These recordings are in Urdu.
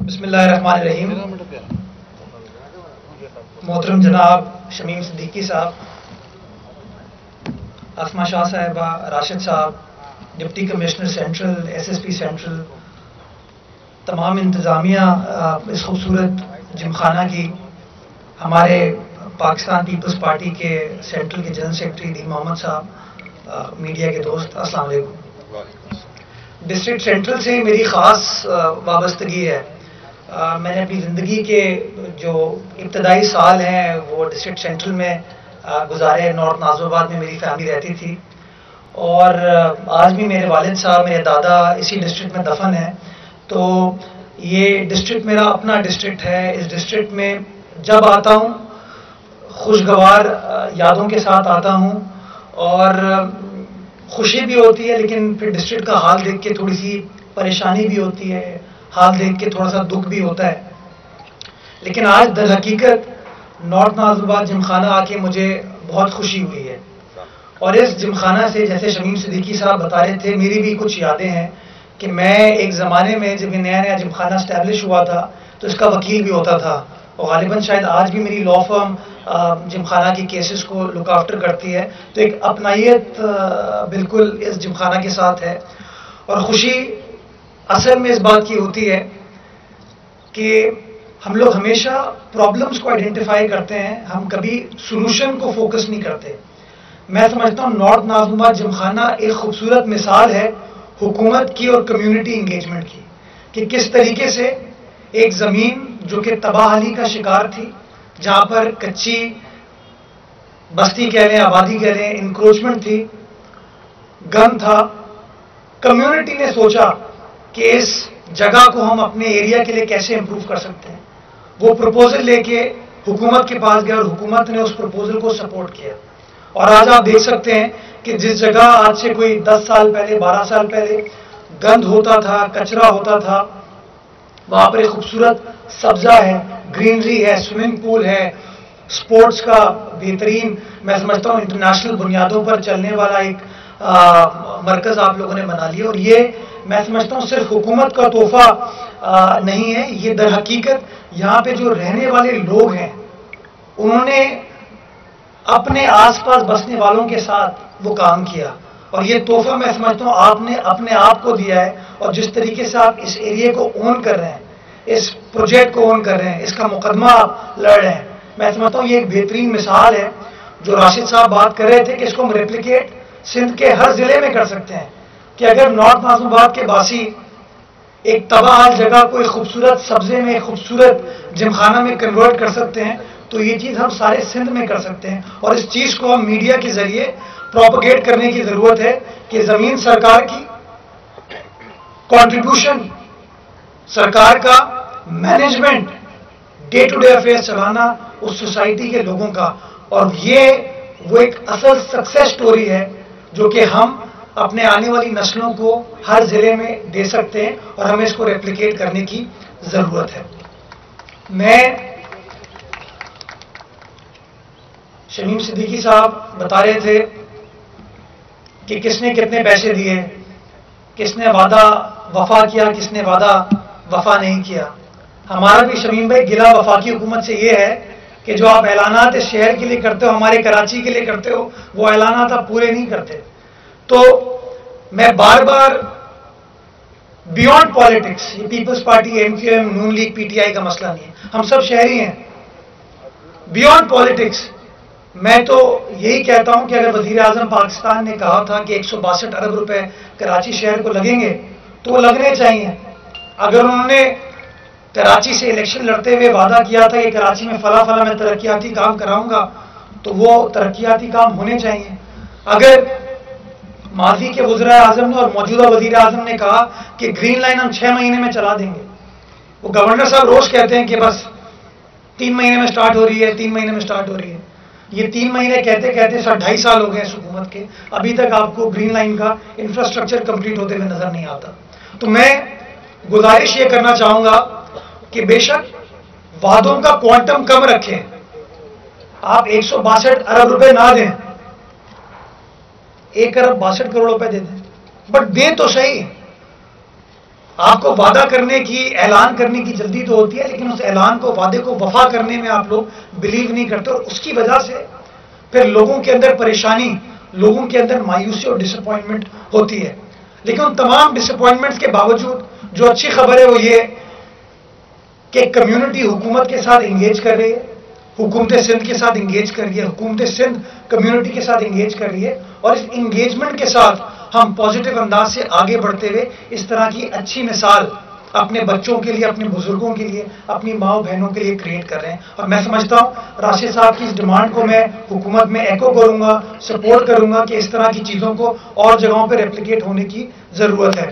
بسم اللہ الرحمن الرحیم. محترم جناب شمیم صدیقی صاحب، اسما شاہ صاحبہ، راشد صاحب، deputy commissioner central, S S P central, تمام انتظامیہ اس خوبصورت جم خانہ کی، ہمارے پاکستان پیپلز پارٹی کے سینٹرل کے جنرل سیکرٹری دین محمد صاحب، میڈیا کے دوست، السلام علیکم. ڈسٹرکٹ سینٹرل سے میری خاص وابستگی ہے. میں نے اپنی زندگی کے جو ابتدائی سال ہیں وہ ڈسٹرکٹ سینٹرل میں گزارے. نارتھ نازم آباد میں میری فیملی رہتی تھی اور آج بھی میرے والد صاحب، میرے دادا اسی ڈسٹرکٹ میں دفن ہیں. تو یہ ڈسٹرکٹ میرا اپنا ڈسٹرکٹ ہے. اس ڈسٹرکٹ میں جب آتا ہوں خوشگوار یادوں کے ساتھ آتا ہوں اور خوشی بھی ہوتی ہے، لیکن پھر ڈسٹرکٹ کا حال دیکھ کے تھوڑی سی پریشانی بھی ہوتی ہے، حال دیکھ کے تھوڑا سا دکھ بھی ہوتا ہے. لیکن آج در حقیقت نارتھ نازم آباد جم خانہ آ کے مجھے بہت خوشی ہوئی ہے. اور اس جم خانہ سے جیسے شمیم صدیقی صاحب بتا رہے تھے، میری بھی کچھ یادیں ہیں کہ میں ایک زمانے میں جب یہ نیا نیا جم خانہ اسٹیبلش ہوا تھا تو اس کا وکیل بھی ہوتا تھا، اور غالباً شاید آج بھی میری لا فرم جم خانہ کی کیسز کو لک آفٹر کرتی ہے. تو ایک اپنائیت بالکل اس جم خانہ کے ساتھ ہے. اور خوشی اصل میں اس بات کی ہوتی ہے کہ ہم لوگ ہمیشہ پرابلمس کو آئیڈینٹیفائی کرتے ہیں، ہم کبھی سولوشن کو فوکس نہیں کرتے. میں سمجھتا ہوں نارتھ نازم آباد جم خانہ ایک خوبصورت مثال ہے حکومت کی اور کمیونٹی انگیجمنٹ کی، کہ کس طریقے سے ایک زمین جو کہ تباہی کا شکار تھی، جہاں پر کچی بستی کہہ لیں، آبادی کہہ لیں، انکروچمنٹ تھی، گند تھا، کمیونٹی نے سوچا کہ اس جگہ کو ہم اپنے ایریا کے لیے کیسے امپروو کر سکتے ہیں. وہ پروپوزل لے کے حکومت کے پاس گیا اور حکومت نے اس پروپوزل کو سپورٹ کیا. اور آج آپ دیکھ سکتے ہیں کہ جس جگہ آج سے کوئی 10 سال پہلے، 12 سال پہلے گند ہوتا تھا، کچرا ہوتا تھا، وہاں پر ایک خوبصورت سبزہ ہے، گرینری ہے، سوئمنگ پول ہے، سپورٹس کا بہترین، میں سمجھتا ہوں انٹرنیشنل بنیادوں پر چلنے والا ایک مرکز آپ لوگوں نے بنا لیا. اور یہ میں سمجھتا ہوں صرف حکومت کا تحفہ نہیں ہے، یہ در حقیقت یہاں پہ جو رہنے والے لوگ ہیں انہوں نے اپنے آس پاس بسنے والوں کے ساتھ وہ کام کیا. اور یہ تحفہ میں سمجھتا ہوں آپ نے اپنے آپ کو دیا ہے. اور جس طریقے سے آپ اس ایریے کو اون کر رہے ہیں، اس پروجیکٹ کو اون کر رہے ہیں، اس کا مقدمہ آپ لڑ رہے ہیں، میں سمجھتا ہوں یہ ایک بہترین مثال ہے. جو راشد صاحب بات کر رہے تھے کہ اس کو ہم ریپلیکیٹ سندھ کے ہر ضلع میں کر سکتے ہیں، کہ اگر نارتھ نازم آباد کے باسی ایک تباہ جگہ کو ایک خوبصورت سبزے میں، ایک خوبصورت جم خانہ میں کنورٹ کر سکتے ہیں، تو یہ چیز ہم سارے سندھ میں کر سکتے ہیں. اور اس چیز کو ہم میڈیا کے ذریعے پروپیگیٹ کرنے کی ضرورت ہے کہ زمین سرکار کی، کنٹریبیوشن سرکار کا، management day to day affair چلانا اس سوسائٹی کے لوگوں کا. اور یہ وہ ایک اصل سکسیس سٹوری ہے جو کہ ہم اپنے آنے والی نسلوں کو ہر ضلع میں دے سکتے ہیں، اور ہمیں اس کو ریپلیکیٹ کرنے کی ضرورت ہے. میں شمیم صدیقی صاحب بتا رہے تھے کہ کس نے کتنے پیسے دیے، کس نے وعدہ وفا کیا، کس نے وعدہ وفا نہیں کیا. ہمارا بھی شمیم بھائی گلہ وفاقی حکومت سے یہ ہے کہ جو آپ اعلانات اس شہر کے لیے کرتے ہو، ہمارے کراچی کے لیے کرتے ہو، وہ اعلانات آپ پورے نہیں کرتے. تو میں بار بار بیونڈ پالیٹکس، یہ Peoples Party, M Q M, Noon League, P T I کا مسئلہ نہیں ہے، ہم سب شہری ہیں. بیونڈ پالیٹکس میں تو یہی کہتا ہوں کہ اگر وزیر اعظم پاکستان نے کہا تھا کہ 162 ارب روپے کراچی شہر کو لگیں گے تو وہ لگنے چاہیے. اگر انہوں نے کراچی سے الیکشن لڑتے ہوئے وعدہ کیا تھا کہ کراچی میں فلاں فلاں میں ترقیاتی کام کراؤں گا، تو وہ ترقیاتی کام ہونے چاہیے. اگر ماضی کے وزراء اعظم نے اور موجودہ وزیر اعظم نے کہا کہ گرین لائن ہم 6 مہینے میں چلا دیں گے، وہ گورنر صاحب روز کہتے ہیں کہ بس 3 مہینے میں سٹارٹ ہو رہی ہے، 3 مہینے میں سٹارٹ ہو رہی ہے. یہ 3 مہینے کہتے کہتے 2.5 سال ہو گئے اس حکومت کے، ابھی تک آپ کو گرین لائن کا انفراسٹرکچر کمپلیٹ ہوتے ہوئے نظر نہیں آتا. تو میں گزارش یہ کرنا چاہوں گا کہ بے شک وعدوں کا کوانٹم کم رکھیں. آپ 162 ارب روپے نہ دیں، 1 ارب 62 کروڑ روپے دے دیں، بٹ دیں تو صحیح. آپ کو وعدہ کرنے کی، اعلان کرنے کی جلدی تو ہوتی ہے، لیکن اس اعلان کو، وعدے کو وفا کرنے میں آپ لوگ بلیو نہیں کرتے، اور اس کی وجہ سے پھر لوگوں کے اندر پریشانی، لوگوں کے اندر مایوسی اور ڈس اپوائنٹمنٹ ہوتی ہے۔ لیکن ان تمام ڈس اپوائنٹمنٹس کے باوجود جو اچھی خبر ہے وہ یہ کہ کمیونٹی حکومت کے ساتھ انگیج کر رہی ہے، حکومت سندھ کے ساتھ انگیج کر رہی ہے، حکومت سندھ کمیونٹی کے ساتھ انگیج کر رہی ہے، اور اس انگیجمنٹ کے ساتھ ہم پازیٹیو انداز سے آگے بڑھتے ہوئے اس طرح کی اچھی مثال اپنے بچوں کے لیے، اپنے بزرگوں کے لیے، اپنی ماؤں بہنوں کے لیے کریٹ کر رہے ہیں۔ اور میں سمجھتا ہوں راشد صاحب کی اس ڈیمانڈ کو میں حکومت میں ایکو کروں گا، سپورٹ کروں گا کہ اس طرح کی چیزوں کو اور جگہوں پہ ریپلیکیٹ ہونے کی ضرورت ہے۔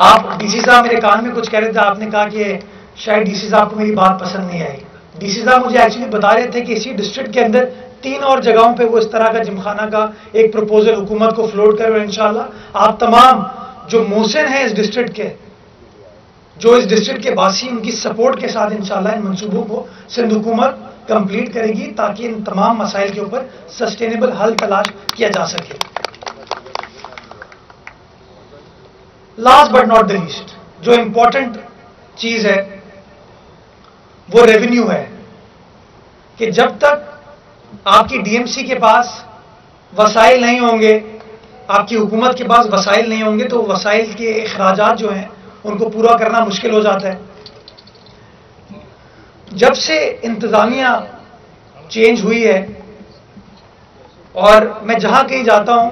آپ ڈی سی صاحب میرے کان میں کچھ کہہ رہے تھے، آپ نے کہا کہ شاید ڈی سی صاحب کو میری بات پسند نہیں آئی۔ ڈی سی صاحب مجھے ایکچولی بتا رہے تھے کہ اسی ڈسٹرکٹ کے اندر 3 اور جگہوں پہ وہ اس طرح کا جمخانہ کا ایک پروپوزل حکومت کو فلوٹ کرے، اور انشاءاللہ آپ تمام جو محسن ہیں اس ڈسٹرکٹ کے، جو اس ڈسٹرکٹ کے باسی، ان کی سپورٹ کے ساتھ انشاءاللہ ان منصوبوں کو سندھ حکومت کمپلیٹ کرے گی تاکہ ان تمام مسائل کے اوپر سسٹینیبل حل تلاش کیا جا سکے۔ Last but not the least, جو امپورٹنٹ چیز ہے وہ ریونیو ہے، کہ جب تک آپ کی ڈی ایم سی کے پاس وسائل نہیں ہوں گے، آپ کی حکومت کے پاس وسائل نہیں ہوں گے، تو وسائل کے اخراجات جو ہیں ان کو پورا کرنا مشکل ہو جاتا ہے۔ جب سے انتظامیہ چینج ہوئی ہے، اور میں جہاں کہیں جاتا ہوں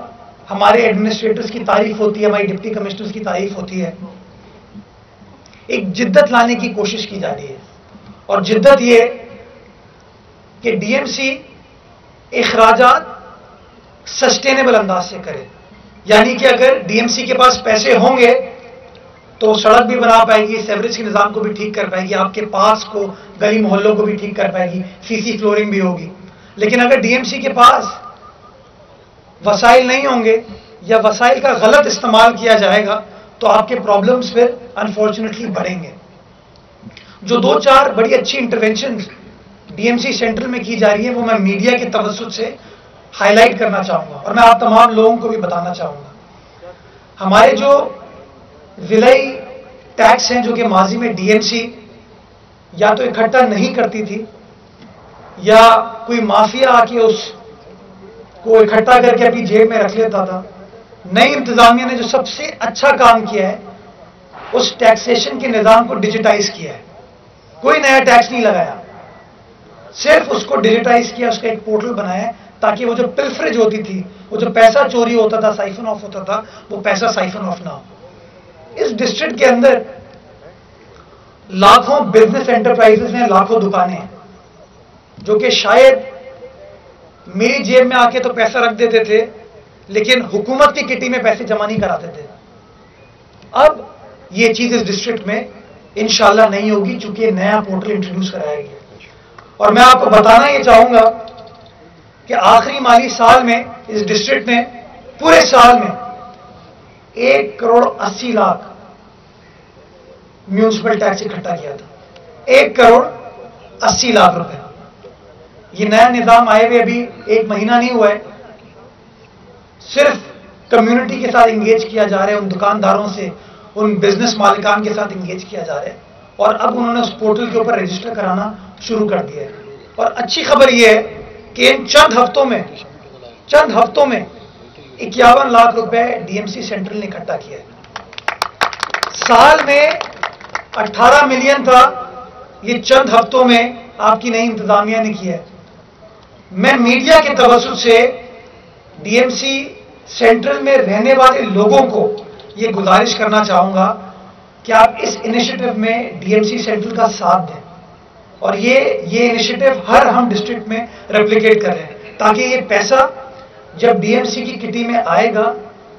ہمارے ایڈمنسٹریٹرز کی تعریف ہوتی ہے، ہماری ڈپٹی کمشنرز کی تعریف ہوتی ہے، ایک جدت لانے کی کوشش کی جا رہی ہے، اور جدت یہ کہ ڈی ایم سی اخراجات سسٹینیبل انداز سے کرے، یعنی کہ اگر ڈی ایم سی کے پاس پیسے ہوں گے تو سڑک بھی بنا پائے گی، سیوریج کے نظام کو بھی ٹھیک کر پائے گی، آپ کے پاس کو، گلی محلوں کو بھی ٹھیک کر پائے گی، سی سی فلورنگ بھی ہوگی۔ لیکن اگر ڈی ایم سی کے پاس وسائل نہیں ہوں گے یا وسائل کا غلط استعمال کیا جائے گا تو آپ کے پرابلمس پھر انفارچونیٹلی بڑھیں گے۔ جو 2-4 بڑی اچھی interventions D M C central میں کی جا رہی ہیں وہ میں میڈیا کے توسط سے ہائی لائٹ کرنا چاہوں گا، اور میں آپ تمام لوگوں کو بھی بتانا چاہوں گا۔ ہمارے جو ضلعی ٹیکس ہیں جو کہ ماضی میں ڈی ایم سی یا تو اکٹھا نہیں کرتی تھی یا کوئی مافیا آ کے اس کو اکٹھا کر کے اپنی جیب میں رکھ لیتا تھا، نئی انتظامیہ نے جو سب سے اچھا کام کیا ہے اس ٹیکسیشن کے نظام کو ڈیجیٹائز کیا ہے۔ کوئی نیا ٹیکس نہیں لگایا، صرف اس کو ڈیجیٹائز کیا، اس کا ایک پورٹل بنایا تاکہ وہ جو پلفریج ہوتی تھی، وہ جو پیسہ چوری ہوتا تھا، سائفن آف ہوتا تھا، وہ پیسہ سائفن آف نہ ہو۔ اس ڈسٹرکٹ کے اندر لاکھوں بزنس انٹرپرائزز ہیں، لاکھوں دکانیں ہیں، جو کہ شاید میری جیب میں آ کے تو پیسہ رکھ دیتے تھے لیکن حکومت کی کٹی میں پیسے جمع نہیں کراتے تھے۔ اب یہ چیز اس ڈسٹرکٹ میں انشاءاللہ نہیں ہوگی، چونکہ یہ نیا پورٹل انٹروڈیوس کرایا گیا۔ اور میں آپ کو بتانا یہ چاہوں گا کہ آخری مالی سال میں اس ڈسٹرکٹ نے پورے سال میں 1 کروڑ 80 لاکھ میونسپل ٹیکس اکٹھا کیا تھا۔ 1 کروڑ 80 لاکھ روپے۔ یہ نیا نظام آئے ہوئے ابھی 1 مہینہ نہیں ہوا ہے، صرف کمیونٹی کے ساتھ انگیج کیا جا رہا ہے، ان دکانداروں سے، ان بزنس مالکان کے ساتھ انگیج کیا جا رہا ہے، اور اب انہوں نے اس پورٹل کے اوپر رجسٹر کرانا شروع کر دیا ہے۔ اور اچھی خبر یہ ہے کہ ان چند ہفتوں میں 51 لاکھ روپے ڈی ایم سی سینٹرل نے اکٹھا کیا ہے۔ سال میں 18 ملین تھا، یہ چند ہفتوں میں آپ کی نئی انتظامیہ نے کیا ہے۔ میں میڈیا کے توسط سے ڈی ایم سی سینٹرل میں رہنے والے لوگوں کو یہ گزارش کرنا چاہوں گا کہ آپ اس انیشیٹو میں ڈی ایم سی سینٹرل کا ساتھ دیں، اور یہ انیشیٹو ہر ہم ڈسٹرکٹ میں ریپلیکیٹ کریں، تاکہ یہ پیسہ جب ڈی ایم سی کی کٹی میں آئے گا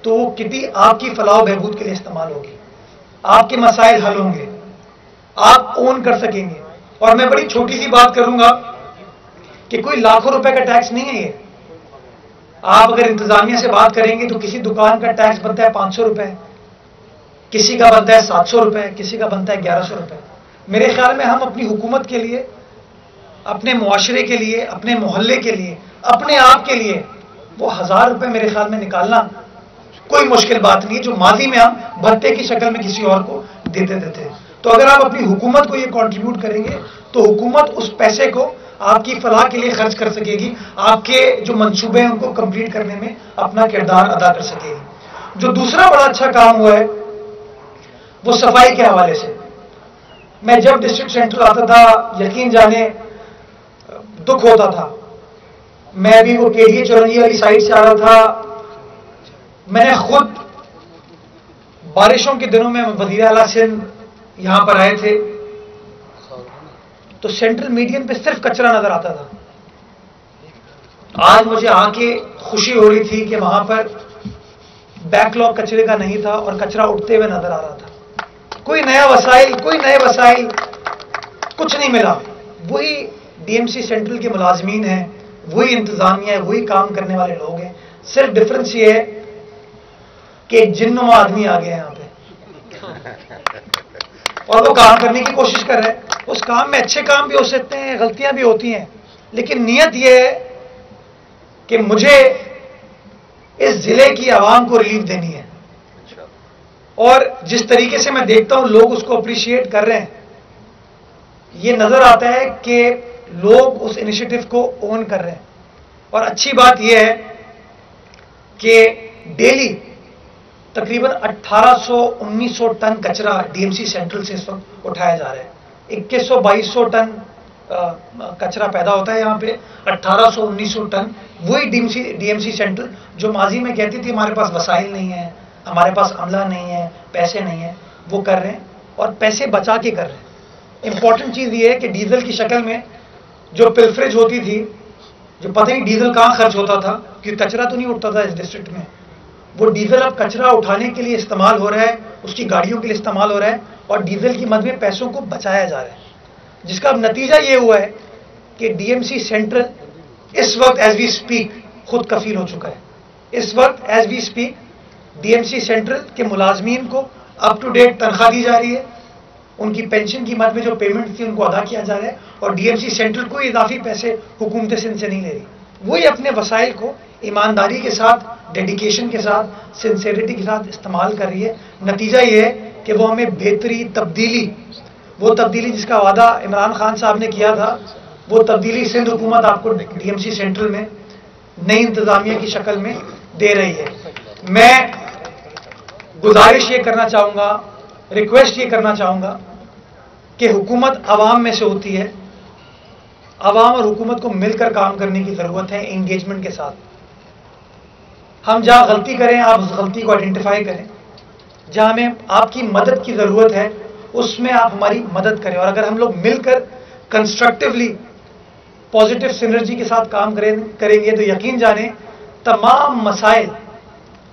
تو وہ کٹی آپ کی فلاح و بہبود کے لیے استعمال ہوگی، آپ کے مسائل حل ہوں گے، آپ اون کر سکیں گے۔ اور میں بڑی چھوٹی سی بات کروں گا کہ کوئی لاکھوں روپے کا ٹیکس نہیں ہے یہ۔ آپ اگر انتظامیہ سے بات کریں گے تو کسی دکان کا ٹیکس بنتا ہے 500 روپے، کسی کا بنتا ہے 700 روپے، کسی کا بنتا ہے 1100 روپے۔ میرے خیال میں ہم اپنی حکومت کے لیے، اپنے معاشرے کے لیے، اپنے محلے کے لیے، اپنے آپ کے لیے وہ 1000 روپے میرے خیال میں نکالنا کوئی مشکل بات نہیں ہے جو ماضی میں ہم بھتے کی شکل میں کسی اور کو دیتے تھے. تو اگر آپ اپنی حکومت کو یہ کنٹریبیوٹ کریں گے تو حکومت اس پیسے کو آپ کی فلاح کے لیے خرچ کر سکے گی, آپ کے جو منصوبے ہیں ان کو کمپلیٹ کرنے میں اپنا کردار ادا کر سکے گی. جو دوسرا بڑا اچھا کام ہوا ہے وہ صفائی کے حوالے سے. میں جب ڈسٹرکٹ سینٹر آتا تھا یقین جانے دکھ ہوتا تھا. میں ابھی وہ کیڈی چورنجی والی سائڈ سے آ رہا تھا, میں نے خود بارشوں کے دنوں میں وزیر اعلیٰ سندھ یہاں پر آئے تھے تو سینٹرل میڈین پہ صرف کچرا نظر آتا تھا. آج مجھے آ کے خوشی ہو رہی تھی کہ وہاں پر بیک لاگ کچرے کا نہیں تھا اور کچرا اٹھتے ہوئے نظر آ رہا تھا. کوئی نیا وسائل, کوئی نئے وسائل کچھ نہیں ملا. وہی ڈی ایم سی سینٹرل کے ملازمین ہیں, وہی انتظامیہ ہے, وہی کام کرنے والے لوگ ہیں. صرف ڈفرنس یہ ہے کہ ایک جنما آدمی آ گیا یہاں پہ اور وہ کام کرنے کی کوشش کر رہے ہیں. اس کام میں اچھے کام بھی ہو سکتے ہیں, غلطیاں بھی ہوتی ہیں, لیکن نیت یہ ہے کہ مجھے اس ضلع کی عوام کو ریلیف دینی ہے. اور جس طریقے سے میں دیکھتا ہوں لوگ اس کو اپریشیٹ کر رہے ہیں, یہ نظر آتا ہے کہ لوگ اس انیشیٹو کو اون کر رہے ہیں. اور اچھی بات یہ ہے کہ ڈیلی تقریباً 1800-1900 ٹن کچرا ڈی ایم سی سینٹرل سے اس وقت اٹھایا جا رہا ہے. 2100-2200 ٹن کچرا پیدا ہوتا ہے یہاں پہ. 1800-1900 ٹن وہی ڈی ایم سی سینٹرل جو ماضی میں کہتی تھی ہمارے پاس وسائل نہیں ہیں, ہمارے پاس عملہ نہیں ہے, پیسے نہیں ہیں, وہ کر رہے ہیں اور پیسے بچا کے کر رہے ہیں. امپورٹنٹ چیز یہ ہے کہ ڈیزل کی شکل میں جو پلفریج ہوتی تھی, جو پتہ نہیں ڈیزل کہاں خرچ ہوتا تھا کیونکہ کچرا تو نہیں اٹھتا تھا اس ڈسٹرکٹ میں, وہ ڈیزل اب کچرا اٹھانے کے لیے استعمال ہو رہا ہے, اس کی گاڑیوں کے لیے استعمال ہو رہا ہے اور ڈیزل کی مد میں پیسوں کو بچایا جا رہا ہے. جس کا اب نتیجہ یہ ہوا ہے کہ ڈی ایم سی سینٹرل اس وقت ایز وی اسپیک خود کفیل ہو چکا ہے. اس وقت as we speak D M C central کے ملازمین کو اپ ٹو ڈیٹ تنخواہ دی جا رہی ہے, ان کی پینشن کی مد میں جو پیمنٹ تھی ان کو ادا کیا جا رہا ہے اور ڈی ایم سی سینٹرل کوئی اضافی پیسے حکومت سندھ سے نہیں لے رہی. وہی اپنے وسائل کو ایمانداری کے ساتھ, ڈیڈیکیشن کے ساتھ, سنسیریٹی کے ساتھ استعمال کر رہی ہے. نتیجہ یہ ہے کہ وہ ہمیں بہتری, تبدیلی, وہ تبدیلی جس کا وعدہ عمران خان صاحب نے کیا تھا, وہ تبدیلی سندھ حکومت آپ کو ڈی ایم سی سینٹرل میں نئی انتظامیہ کی شکل میں دے رہی ہے. میں گزارش یہ کرنا چاہوں گا, ریکویسٹ یہ کرنا چاہوں گا کہ حکومت عوام میں سے ہوتی ہے, عوام اور حکومت کو مل کر کام کرنے کی ضرورت ہے انگیجمنٹ کے ساتھ. ہم جہاں غلطی کریں آپ اس غلطی کو آئیڈینٹیفائی کریں, جہاں ہمیں آپ کی مدد کی ضرورت ہے اس میں آپ ہماری مدد کریں, اور اگر ہم لوگ مل کر کنسٹرکٹیولی پازیٹیو سینرجی کے ساتھ کام کریں گے تو یقین جانیں تمام مسائل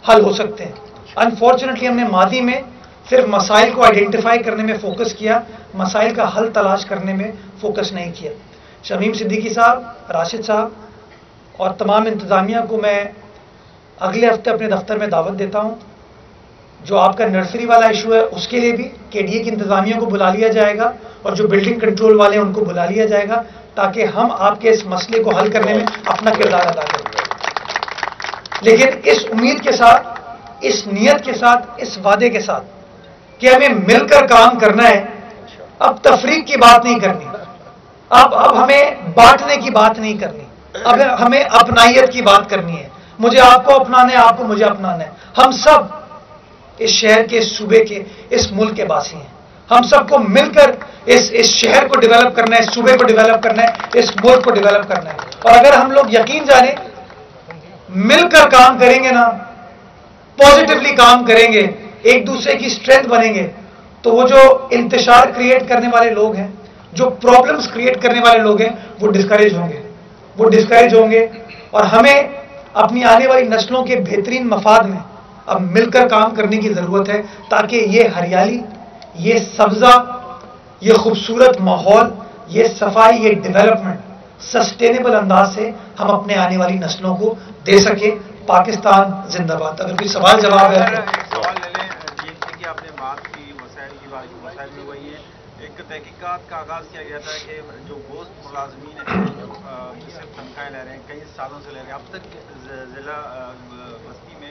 حل ہو سکتے ہیں. انفارچونیٹلی ہم نے ماضی میں صرف مسائل کو آئیڈینٹیفائی کرنے میں فوکس کیا, مسائل کا حل تلاش کرنے میں فوکس نہیں کیا. شمیم صدیقی صاحب, راشد صاحب اور تمام انتظامیہ کو میں اگلے ہفتے اپنے دفتر میں دعوت دیتا ہوں. جو آپ کا نرسری والا ایشو ہے اس کے لیے بھی کے ڈی اے کی انتظامیہ کو بلا لیا جائے گا اور جو بلڈنگ کنٹرول والے ہیں ان کو بلا لیا جائے گا تاکہ ہم آپ کے اس مسئلے کو حل کرنے میں اپنا کردار ادا کریں. لیکن اس امید کے ساتھ, اس نیت کے ساتھ, اس وعدے کے ساتھ کہ ہمیں مل کر کام کرنا ہے. اب تفریق کی بات نہیں کرنی, اب ہمیں بانٹنے کی بات نہیں کرنی, اب ہمیں اپنائیت کی بات کرنی ہے. مجھے آپ کو اپنانا ہے, آپ کو مجھے اپنانا ہے. ہم سب اس شہر کے, اس صوبے کے, اس ملک کے باسی ہیں. ہم سب کو مل کر اس شہر کو ڈیولپ کرنا ہے, اس صوبے کو ڈیولپ کرنا ہے, اس ملک کو ڈیولپ کرنا ہے. اور اگر ہم لوگ یقین جانیں مل کر کام کریں گے نا, پازیٹیولی کام کریں گے, ایک دوسرے کی اسٹرینتھ بنیں گے, تو وہ جو انتشار کریٹ کرنے والے لوگ ہیں, جو پرابلمس کریٹ کرنے والے لوگ ہیں, وہ ڈسکریج ہوں گے, وہ ڈسکریج ہوں گے. اور ہمیں اپنی آنے والی نسلوں کے بہترین مفاد میں اب مل کر کام کرنے کی ضرورت ہے تاکہ یہ ہریالی, یہ سبزہ, یہ خوبصورت ماحول, یہ صفائی, یہ ڈیولپمنٹ سسٹینیبل انداز سے ہم اپنے آنے والی نسلوں کو دے سکیں. پاکستان زندہ باد. اگر کوئی سوال جواب ہے سوال لے لیں. جی کہ آپ نے بات کی وسائل کی, بات کی, وسائل میں وہی ہے. ایک تحقیقات کا آغاز کیا گیا تھا کہ جو گوشت ملازمین ہیں جو صرف تنخواہیں لے رہے ہیں, کئی سالوں سے لے رہے ہیں, اب تک ضلع بستی میں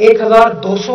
1200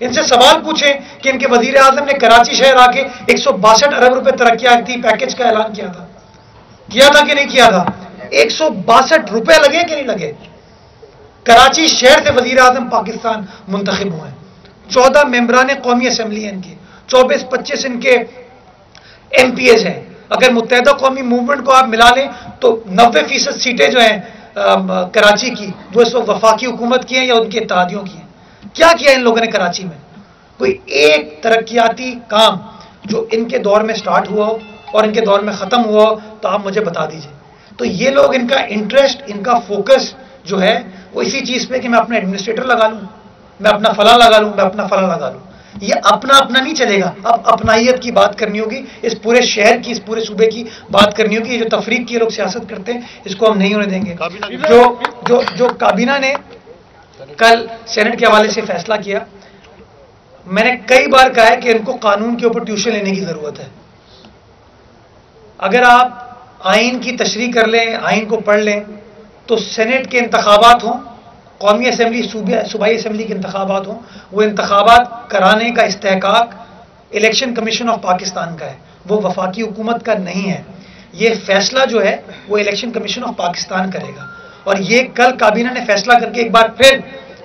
ان سے سوال پوچھیں کہ ان کے وزیر اعظم نے کراچی شہر آ کے 162 ارب روپے ترقیاتی پیکج کا اعلان کیا تھا کہ نہیں کیا تھا؟ 162 روپے لگے کہ نہیں لگے؟ کراچی شہر سے وزیر اعظم پاکستان منتخب ہوئے ہیں. 14 ممبران قومی اسمبلی ہیں ان کی, 24-25 ان کے ایم پی ایز ہیں. اگر متحدہ قومی موومنٹ کو آپ ملا لیں تو 90% سیٹیں جو ہیں کراچی کی وہ اس وقت وفاقی حکومت کی ہیں یا ان کے اتحادیوں کی ہیں. کیا کیا ان لوگوں نے کراچی میں؟ کوئی ایک ترقیاتی کام جو ان کے دور میں سٹارٹ ہوا ہو اور ان کے دور میں ختم ہوا ہو تو آپ مجھے بتا دیجئے. تو یہ لوگ, ان کا انٹرسٹ, ان کا فوکس جو ہے وہ اسی چیز پہ کہ میں اپنا ایڈمنسٹریٹر لگا لوں, میں اپنا فلاں لگا لوں, میں اپنا فلاں لگا لوں. یہ اپنا نہیں چلے گا. اب اپنائیت کی بات کرنی ہوگی, اس پورے شہر کی, اس پورے صوبے کی بات کرنی ہوگی. یہ جو تفریق کی لوگ سیاست کرتے ہیں اس کو ہم نہیں ہونے دیں گے. جو کابینہ نے کل سینٹ کے حوالے سے فیصلہ کیا, میں نے کئی بار کہا ہے کہ ان کو قانون کے اوپر ٹیوشن لینے کی ضرورت ہے. اگر آپ آئین کی تشریح کر لیں, آئین کو پڑھ لیں, تو سینٹ کے انتخابات ہوں, قومی اسمبلی, صوبائی اسمبلی کے انتخابات ہوں, وہ انتخابات کرانے کا استحقاق الیکشن کمیشن آف پاکستان کا ہے, وہ وفاقی حکومت کا نہیں ہے. یہ فیصلہ جو ہے وہ الیکشن کمیشن آف پاکستان کرے گا. اور یہ کل کابینہ نے فیصلہ کر کے ایک بار پھر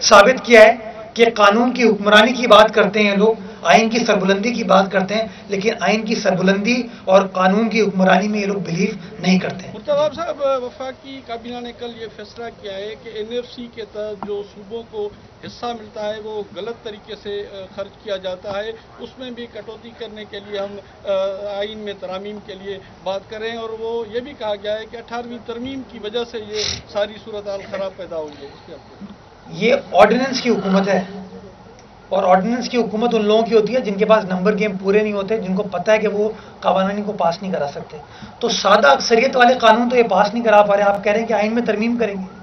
ثابت کیا ہے کہ قانون کی حکمرانی کی بات کرتے ہیں لوگ, آئین کی سربلندی کی بات کرتے ہیں, لیکن آئین کی سربلندی اور قانون کی حکمرانی میں یہ لوگ بلیو نہیں کرتے ہیں. مرتضیٰ صاحب, وفاقی کابینہ نے کل یہ فیصلہ کیا ہے کہ NFC کے تحت جو صوبوں کو حصہ ملتا ہے وہ غلط طریقے سے خرچ کیا جاتا ہے, اس میں بھی کٹوتی کرنے کے لیے ہم آئین میں ترامیم کے لیے بات کر رہے ہیں. اور وہ یہ بھی کہا گیا ہے کہ 18ویں ترمیم کی وجہ سے یہ ساری صورتحال خراب پیدا ہوئی ہے. یہ آرڈیننس کی حکومت ہے, اور آرڈیننس کی حکومت ان لوگوں کی ہوتی ہے جن کے پاس نمبر گیم پورے نہیں ہوتے, جن کو پتہ ہے کہ وہ قوانین کو پاس نہیں کرا سکتے. تو سادہ اکثریت والے قانون تو یہ پاس نہیں کرا پا رہے. آپ کہہ رہے ہیں کہ آئین میں ترمیم کریں گے.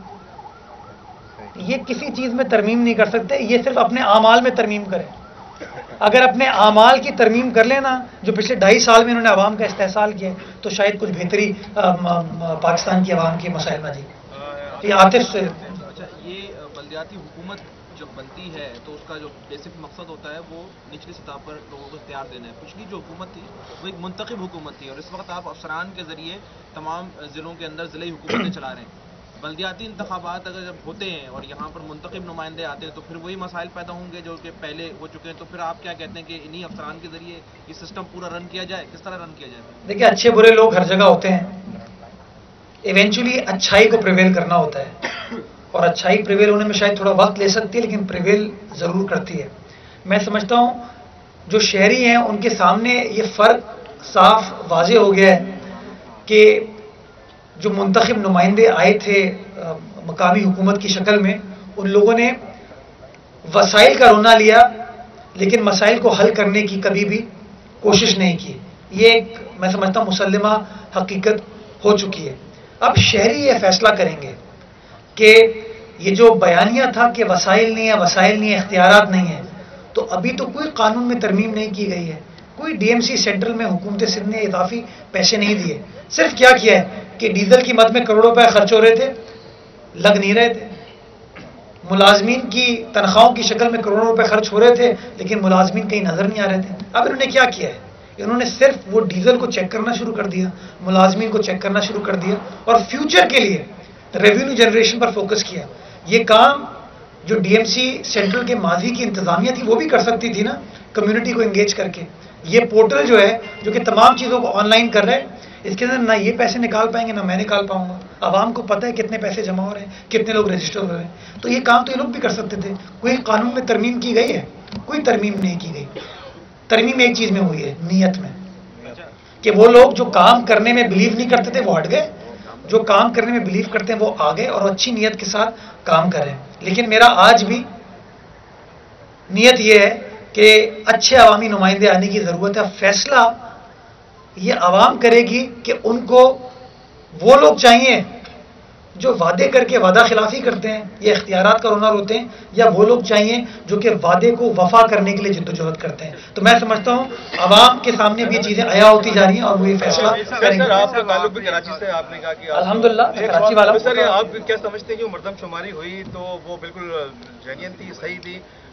یہ کسی چیز میں ترمیم نہیں کر سکتے, یہ صرف اپنے اعمال میں ترمیم کریں. اگر اپنے اعمال کی ترمیم کر لینا, جو پچھلے 2.5 سال میں انہوں نے عوام کا استحصال کیا, تو شاید کچھ بہتری پاکستان کی عوام کے مسائل میں دی. یہ عاطف سے یہ بلدیاتی حکومت جب بنتی ہے تو اس کا جو بیسک مقصد ہوتا ہے وہ نچلی سطح پر لوگوں کو اختیار دینا ہے. پچھلی جو حکومت تھی وہ ایک منتخب حکومت تھی, اور اس وقت آپ افسران کے ذریعے تمام ضلعوں کے اندر ضلعی حکومتیں چلا رہے ہیں. بلدیاتی انتخابات اگر جب ہوتے ہیں اور یہاں پر منتخب نمائندے آتے ہیں تو پھر وہی مسائل پیدا ہوں گے جو کہ پہلے ہو چکے ہیں. تو پھر آپ کیا کہتے ہیں کہ انہی افسران کے ذریعے یہ سسٹم پورا رن کیا جائے, کس طرح رن کیا جائے؟ دیکھیے, اچھے برے لوگ ہر جگہ ہوتے ہیں, ایونچولی اچھائی کو پریویل کرنا ہوتا ہے, اور اچھائی پریویل ہونے میں شاید تھوڑا وقت لے سکتی ہے لیکن پریویل ضرور کرتی ہے. میں سمجھتا ہوں جو شہری ہیں ان کے سامنے یہ فرق صاف واضح ہو گیا ہے کہ جو منتخب نمائندے آئے تھے مقامی حکومت کی شکل میں, ان لوگوں نے وسائل کا رونا لیا لیکن مسائل کو حل کرنے کی کبھی بھی کوشش نہیں کی. یہ ایک میں سمجھتا ہوں مسلمہ حقیقت ہو چکی ہے. اب شہری یہ فیصلہ کریں گے کہ یہ جو بیانیہ تھا کہ وسائل نہیں ہے, اختیارات نہیں ہیں, تو ابھی تو کوئی قانون میں ترمیم نہیں کی گئی ہے, کوئی DMC سینٹرل میں حکومت سندھ نے اضافی پیسے نہیں دیے. صرف کیا ہے کہ ڈیزل کی مد میں کروڑوں روپے خرچ ہو رہے تھے, لگ نہیں رہے تھے. ملازمین کی تنخواہوں کی شکل میں کروڑوں روپے خرچ ہو رہے تھے لیکن ملازمین کہیں نظر نہیں آ رہے تھے. اب انہوں نے کیا کیا ہے, انہوں نے صرف وہ ڈیزل کو چیک کرنا شروع کر دیا, ملازمین کو چیک کرنا شروع کر دیا, اور فیوچر کے لیے ریونیو جنریشن پر فوکس کیا. یہ کام جو DMC سینٹرل کے ماضی کی انتظامیہ تھی وہ بھی کر سکتی تھی نا, کمیونٹی کو انگیج کر کے. یہ پورٹل جو ہے جو کہ تمام چیزوں کو آن لائن کر رہے ہیں, اس کے اندر نہ یہ پیسے نکال پائیں گے نہ میں نکال پاؤں گا. عوام کو پتہ ہے کتنے پیسے جمع ہو رہے ہیں, کتنے لوگ رجسٹر ہو رہے ہیں. تو یہ کام تو یہ لوگ بھی کر سکتے تھے. کوئی قانون میں ترمیم کی گئی ہے؟ کوئی ترمیم نہیں کی گئی. ترمیم ایک چیز میں ہوئی ہے, نیت میں, کہ وہ لوگ جو کام کرنے میں بلیو نہیں کرتے تھے وہ ہٹ گئے, جو کام کرنے میں بلیو کرتے ہیں وہ آ گئے اور اچھی نیت کے ساتھ کام کریں. لیکن میرا آج بھی نیت یہ ہے کہ اچھے عوامی نمائندے آنے کی ضرورت ہے. فیصلہ یہ عوام کرے گی کہ ان کو وہ لوگ چاہیے جو وعدے کر کے وعدہ خلافی کرتے ہیں یا اختیارات کا رونر ہوتے ہیں, یا وہ لوگ چاہیے جو کہ وعدے کو وفا کرنے کے لیے جدوجہد کرتے ہیں. تو میں سمجھتا ہوں عوام کے سامنے بھی یہ چیزیں عیا ہوتی جا رہی ہیں اور وہ یہ فیصلہ کریں گے. آپ کا تعلق بھی کراچی سے, آپ نے کہا کہ الحمدللہ میں کراچی والا ہوں. سر, آپ کیا سمجھتے ہیں کہ مردم شماری ہوئی تو وہ بالکل جینین تھی, صحیح تھی,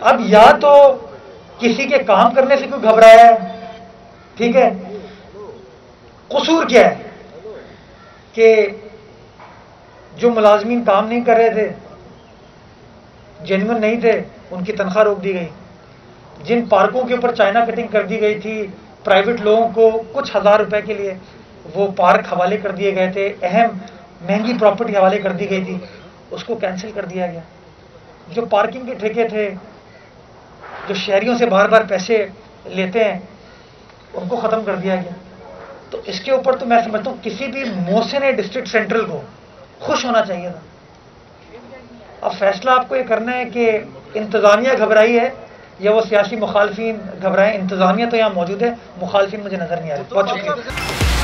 اب یا تو کسی کے کام کرنے سے کوئی گھبرایا ہے, ٹھیک ہے, قصور کیا ہے کہ جو ملازمین کام نہیں کر رہے تھے, جینون نہیں تھے, ان کی تنخواہ روک دی گئی. جن پارکوں کے اوپر چائنا کٹنگ کر دی گئی تھی پرائیویٹ لوگوں کو کچھ ہزار روپے کے لیے, وہ پارک حوالے کر دیے گئے تھے, اہم مہنگی پراپرٹی حوالے کر دی گئی تھی, اس کو کینسل کر دیا گیا. جو پارکنگ کے ٹھیکے تھے, جو شہریوں سے بار بار پیسے لیتے ہیں, ان کو ختم کر دیا گیا. تو اس کے اوپر تو میں سمجھتا ہوں کسی بھی محسن ڈسٹرکٹ سینٹرل کو خوش ہونا چاہیے تھا. اب فیصلہ آپ کو یہ کرنا ہے کہ انتظامیہ گھبرائی ہے یا وہ سیاسی مخالفین گھبرائیں. انتظامیہ تو یہاں موجود ہے, مخالفین مجھے نظر نہیں آ رہے. بہت شکریہ.